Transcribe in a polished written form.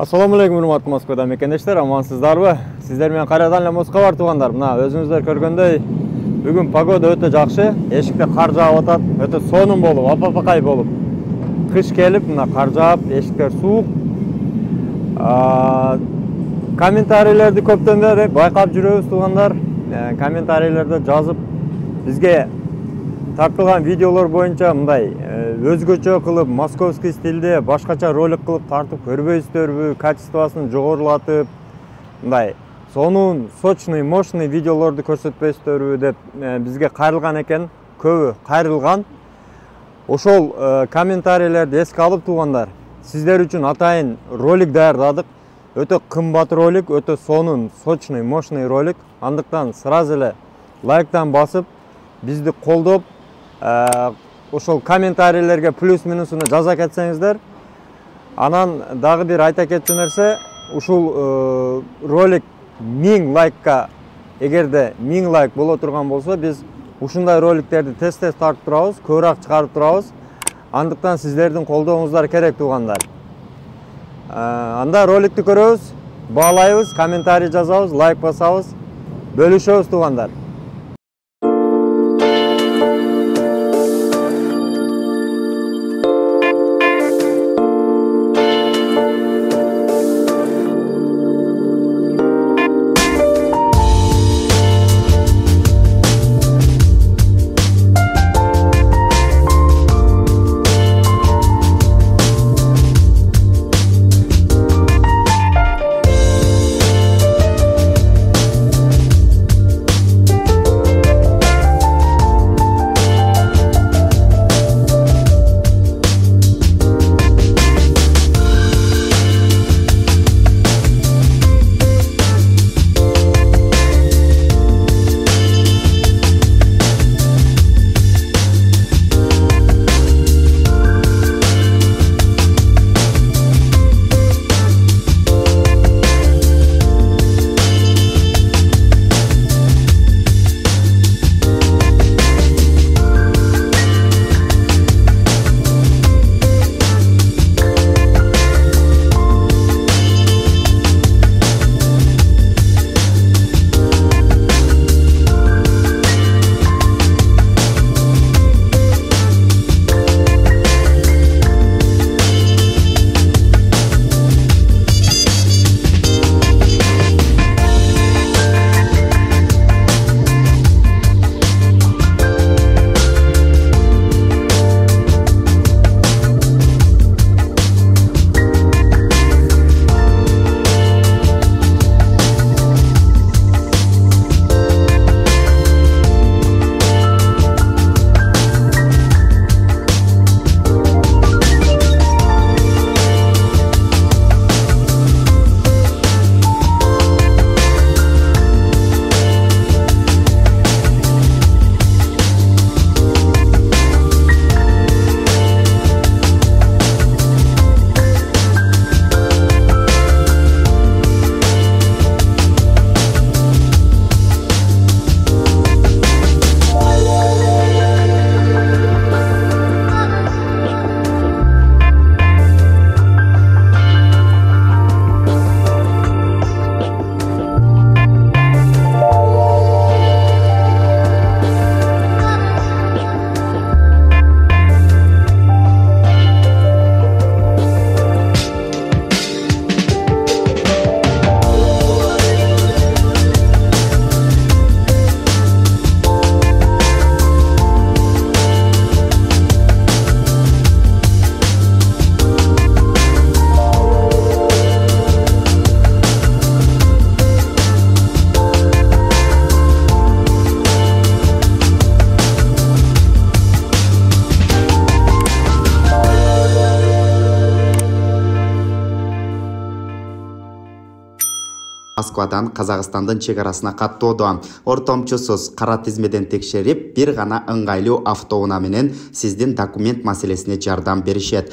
Assalamu alaikum урматтуу Москвада мекендештер, амансыздарбы? Сиздер менен кайрадан эле Москва бар туугандар. Мына өзүңүздөр көргөндөй бүгүн погода өтө жакшы. Эшикте кар жаап атат, өтө сонун болуп, апапакай болуп. Кыш келип, мына кар жаап, эшиктер суук. Комментарийлерди көптөн бери байкап жүрөбүз туугандар. Комментарийлерде жазып бизге тартылган видеолор боюнча мындай өзгөчө кылып, московский стилде башкача ролик кылып тартып көрбөйсүздөрбү, качествосын жогорулатып, мындай сонун, сочный, мощный видеолорду көрсөтпөйсүздөрбү деп бизге кайрылган экен, көбү кайрылган. Ошол комментарийлерди эске алып туугандар, сиздер үчүн атайын ролик даярдадык. Өтө кымбат ролик, өтө сонун, сочный, мощный ролик. Андыктан сразу эле лайктан басып, бизди колдоп, ошол комментарийлерге плюс-минусуну жаза кетсеңиздер. Анан дагы бир айта кетчү нерсе, ушул ролик 1000 лайкка, эгерде 1000 лайк боло турган болсо, биз ушундай роликтерди тез-тез тартып турабыз, көбүрөөк чыгарып турабыз. Андыктан сиздердин колдооңуздар керек туугандар. Анда роликти көрөбүз, баалайбыз, комментарий жазабыз, лайк басабыз, бөлүшөбүз туугандар. Москвадан Казакстандын чегарасына каттоодо. Ортомчусуз кара тизмеден текшерип, бир гана ыңгайлуу автоунаа менен сиздин документ маселесине жардам беришет.